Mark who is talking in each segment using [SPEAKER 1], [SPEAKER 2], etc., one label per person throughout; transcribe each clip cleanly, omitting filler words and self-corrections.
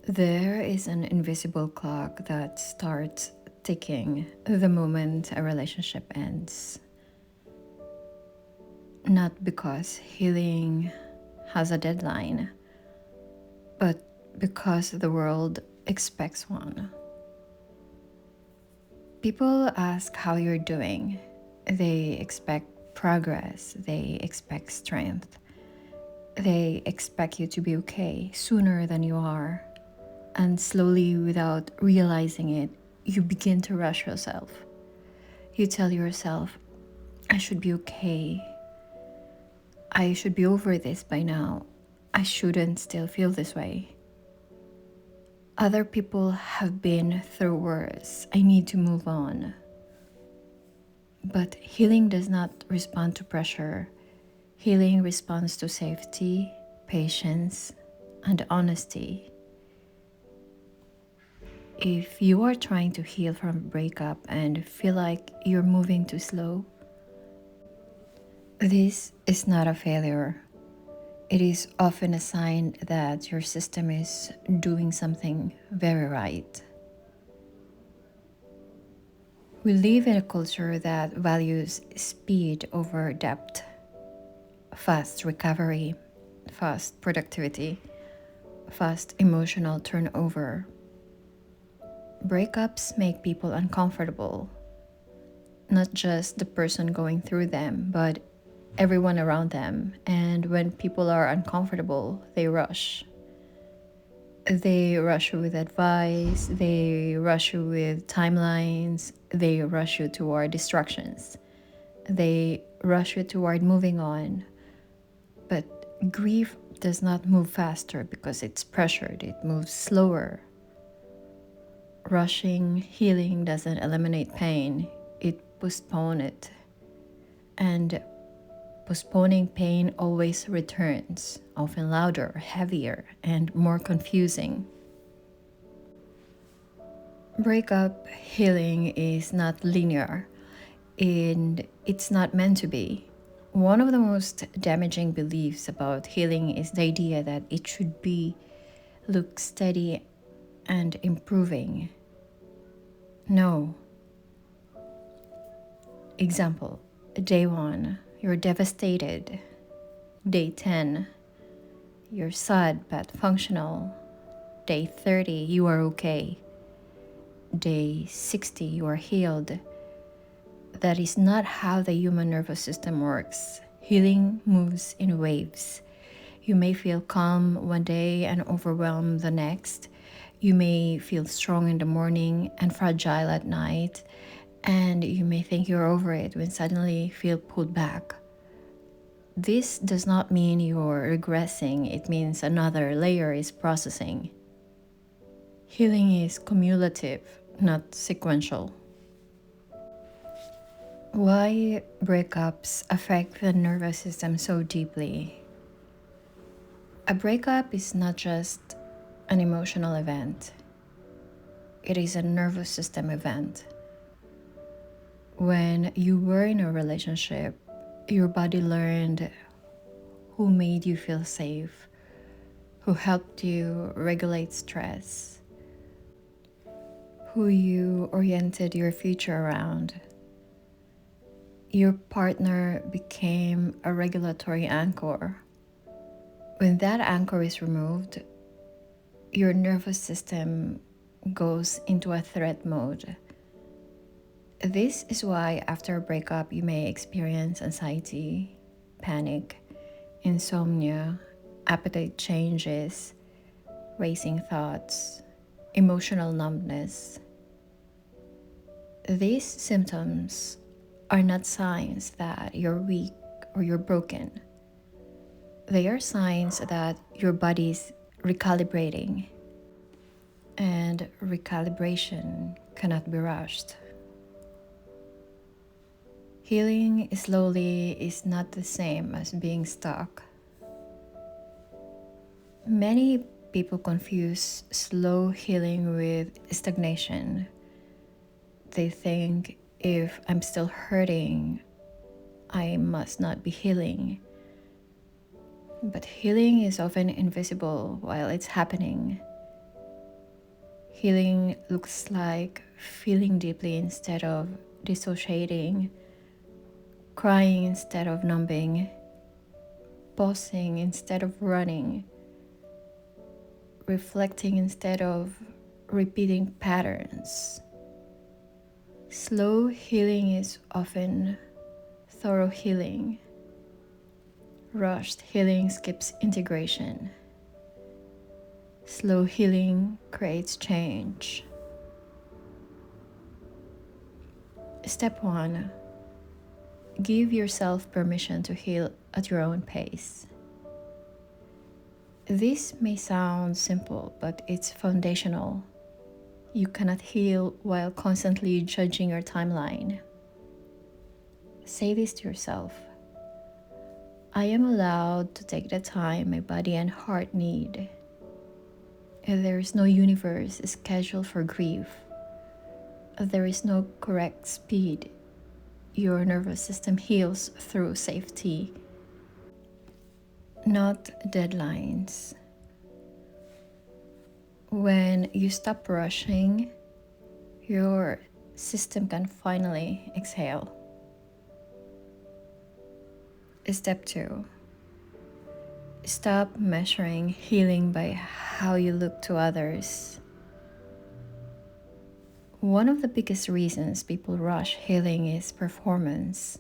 [SPEAKER 1] There is an invisible clock that starts ticking the moment a relationship ends. Not because healing has a deadline, but because the world expects one. People ask how you're doing. They expect progress, they expect strength, they expect you to be okay sooner than you are. And slowly, without realizing it, you begin to rush yourself. You tell yourself, I should be okay. I should be over this by now. I shouldn't still feel this way. Other people have been through worse. I need to move on. But healing does not respond to pressure. Healing responds to safety, patience, and honesty. If you are trying to heal from a breakup and feel like you're moving too slow, this is not a failure. It is often a sign that your system is doing something very right. We live in a culture that values speed over depth, fast recovery, fast productivity, fast emotional turnover. Breakups make people uncomfortable, not just the person going through them, but everyone around them. And when people are uncomfortable, they rush. They rush you with advice, they rush you with timelines, they rush you toward distractions, they rush you toward moving on. But grief does not move faster because it's pressured, it moves slower. Rushing healing doesn't eliminate pain, it postpones it. And postponing pain always returns, often louder, heavier, and more confusing. Breakup healing is not linear, and it's not meant to be. One of the most damaging beliefs about healing is the idea that it should be look steady and improving. No. Example, day 1, you're devastated. Day 10, you're sad but functional. Day 30, you are okay. Day 60, you are healed. That is not how the human nervous system works. Healing moves in waves. You may feel calm one day and overwhelmed the next. You may feel strong in the morning and fragile at night. And you may think you're over it when suddenly feel pulled back. This does not mean you're regressing. It means another layer is processing. Healing is cumulative, not sequential. Why breakups affect the nervous system so deeply? A breakup is not just an emotional event, it is a nervous system event. When you were in a relationship, your body learned who made you feel safe, who helped you regulate stress, who you oriented your future around. Your partner became a regulatory anchor. When that anchor is removed, your nervous system goes into a threat mode. This is why after a breakup you may experience anxiety, panic, insomnia, appetite changes, racing thoughts, emotional numbness. These symptoms are not signs that you're weak or you're broken. They are signs that your body is recalibrating, and recalibration cannot be rushed. Healing slowly is not the same as being stuck. Many people confuse slow healing with stagnation. They think if I'm still hurting, I must not be healing. But healing is often invisible while it's happening. Healing looks like feeling deeply instead of dissociating, crying instead of numbing, pausing instead of running, reflecting instead of repeating patterns. Slow healing is often thorough healing. Rushed healing skips integration. Slow healing creates change. Step 1. Give yourself permission to heal at your own pace. This may sound simple, but it's foundational. You cannot heal while constantly judging your timeline. Say this to yourself. I am allowed to take the time my body and heart need. There is no universe scheduled for grief. There is no correct speed. Your nervous system heals through safety, not deadlines. When you stop rushing, your system can finally exhale. Step 2. Stop measuring healing by how you look to others. One of the biggest reasons people rush healing is performance.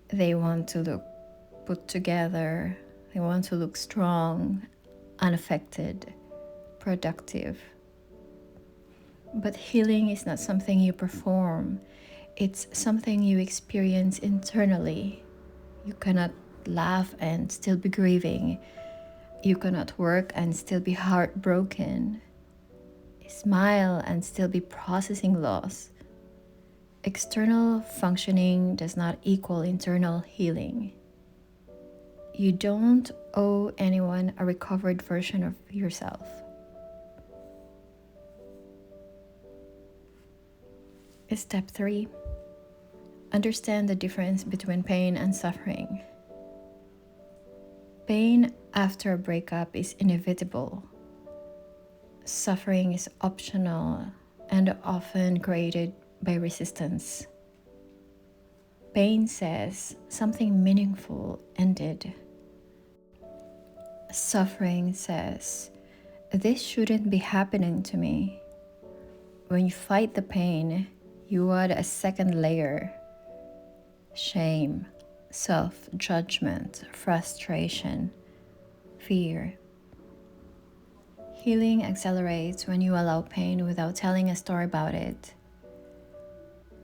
[SPEAKER 1] They want to look put together, they want to look strong, unaffected, productive. But healing is not something you perform, it's something you experience internally. You cannot laugh and still be grieving. You cannot work and still be heartbroken. Smile and still be processing loss. External functioning does not equal internal healing. You don't owe anyone a recovered version of yourself. Step 3. Understand the difference between pain and suffering. Pain after a breakup is inevitable. Suffering is optional and often created by resistance. Pain says something meaningful ended. Suffering says, this shouldn't be happening to me. When you fight the pain, you add a second layer. Shame, self-judgment, frustration, fear. Healing accelerates when you allow pain without telling a story about it.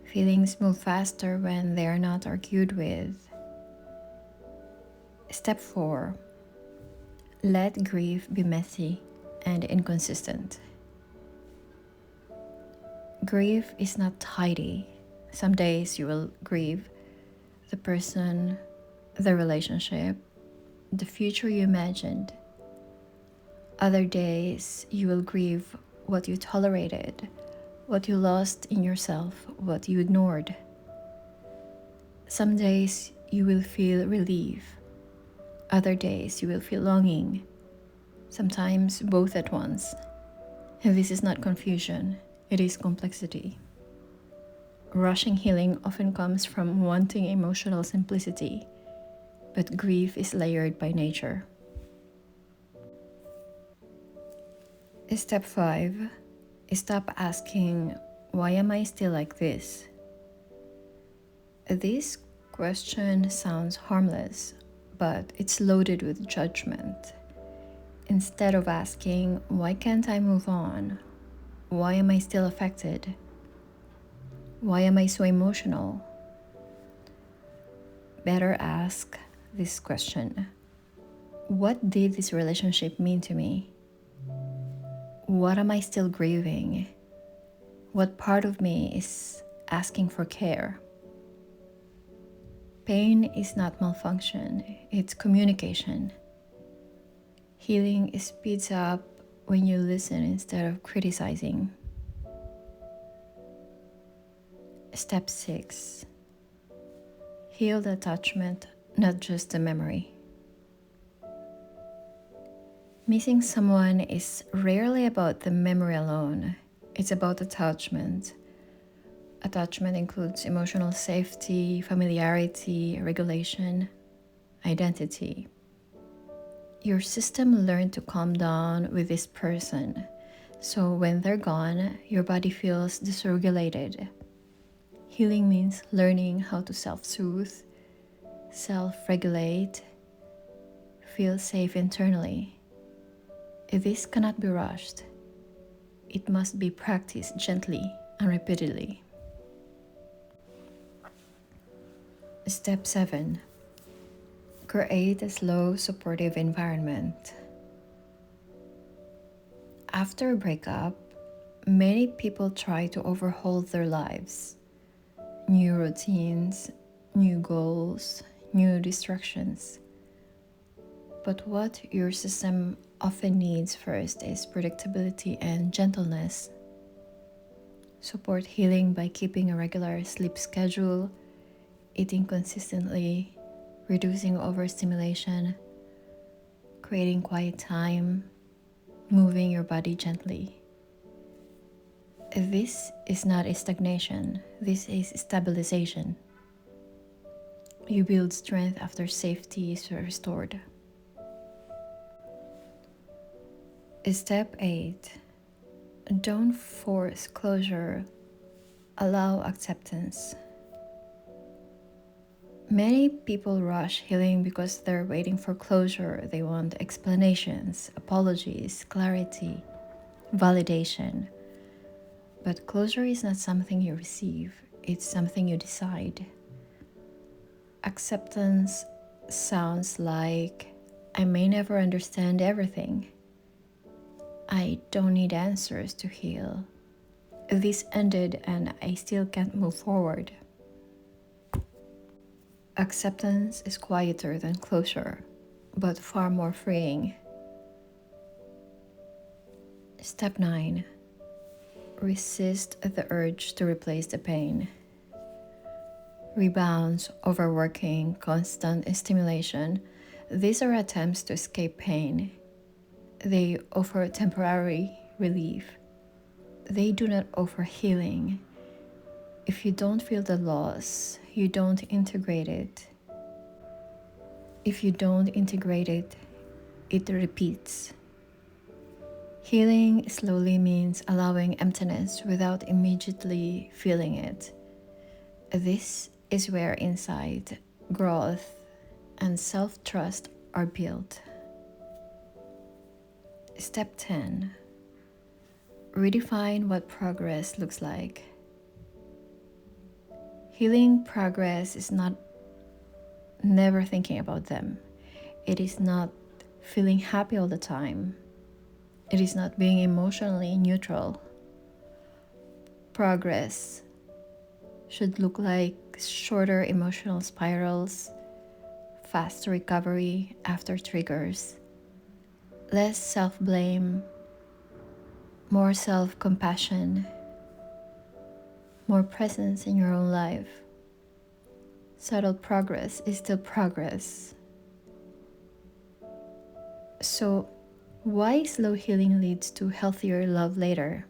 [SPEAKER 1] Feelings move faster when they are not argued with. Step 4. Let grief be messy and inconsistent. Grief is not tidy. Some days you will grieve the person, the relationship, the future you imagined. Other days you will grieve what you tolerated, what you lost in yourself, what you ignored. Some days you will feel relief. Other days you will feel longing. Sometimes both at once. And this is not confusion, it is complexity. Rushing healing often comes from wanting emotional simplicity, but grief is layered by nature. Step 5. Stop asking, why am I still like this? This question sounds harmless, but it's loaded with judgment. Instead of asking, why can't I move on? Why am I still affected? Why am I so emotional? Better ask this question. What did this relationship mean to me? What am I still grieving? What part of me is asking for care? Pain is not malfunction, it's communication. Healing speeds up when you listen instead of criticizing. Step 6. Heal the attachment, not just the memory. Missing someone is rarely about the memory alone. It's about attachment. Attachment includes emotional safety, familiarity, regulation, identity. Your system learned to calm down with this person. So when they're gone, your body feels dysregulated. Healing means learning how to self-soothe, self-regulate, feel safe internally. This cannot be rushed. It must be practiced gently and repeatedly. Step 7. Create a slow, supportive environment. After a breakup, many people try to overhaul their lives. New routines, new goals, new distractions. But what your system often needs first is predictability and gentleness. Support healing by keeping a regular sleep schedule, eating consistently, reducing overstimulation, creating quiet time, moving your body gently. This is not a stagnation, this is stabilization. You build strength after safety is restored. Step 8. Don't force closure, allow acceptance. Many people rush healing because they're waiting for closure. They want explanations, apologies, clarity, validation. But closure is not something you receive, it's something you decide. Acceptance sounds like, I may never understand everything. I don't need answers to heal. This ended and I still can't move forward. Acceptance is quieter than closure, but far more freeing. Step 9. Resist the urge to replace the pain. Rebounds, overworking, constant stimulation, these are attempts to escape pain. They offer temporary relief. They do not offer healing. If you don't feel the loss, you don't integrate it. If you don't integrate it, it repeats. Healing slowly means allowing emptiness without immediately feeling it. This is where insight, growth, and self-trust are built. Step 10. Redefine what progress looks like. Healing progress is not never thinking about them. It is not feeling happy all the time. It is not being emotionally neutral. Progress should look like shorter emotional spirals, fast recovery after triggers, less self-blame, more self-compassion, more presence in your own life. Subtle progress is still progress. So, why slow healing leads to healthier love later?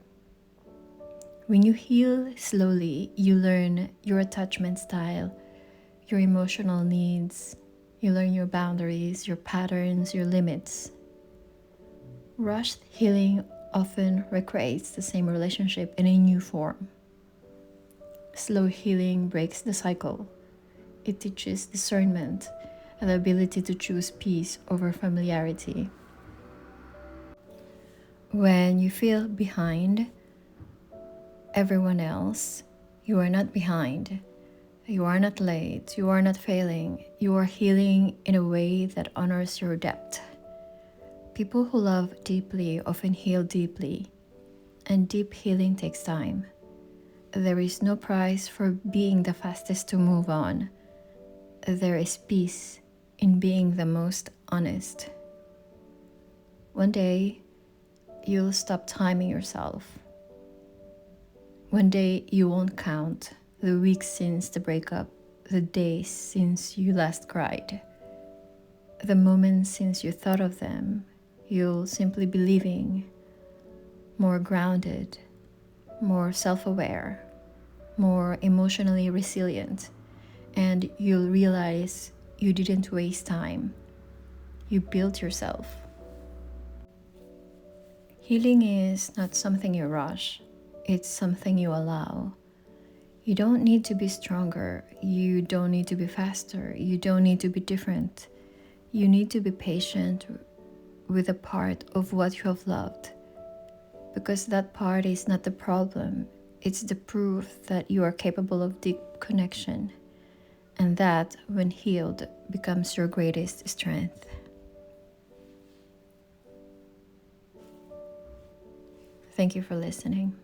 [SPEAKER 1] When you heal slowly, you learn your attachment style, your emotional needs, you learn your boundaries, your patterns, your limits. Rushed healing often recreates the same relationship in a new form. Slow healing breaks the cycle. It teaches discernment and the ability to choose peace over familiarity. When you feel behind everyone else, you are not behind. You are not late. You are not failing. You are healing in a way that honors your depth. People who love deeply often heal deeply, and deep healing takes time. There is no prize for being the fastest to move on. There is peace in being the most honest. One day, you'll stop timing yourself. One day, you won't count the weeks since the breakup, the days since you last cried, the moments since you thought of them. You'll simply be living more grounded, more self-aware, more emotionally resilient, and you'll realize you didn't waste time. You built yourself. Healing is not something you rush, it's something you allow. You don't need to be stronger, you don't need to be faster, you don't need to be different. You need to be patient with a part of what you have loved, because that part is not the problem, it's the proof that you are capable of deep connection, and that, when healed, becomes your greatest strength. Thank you for listening.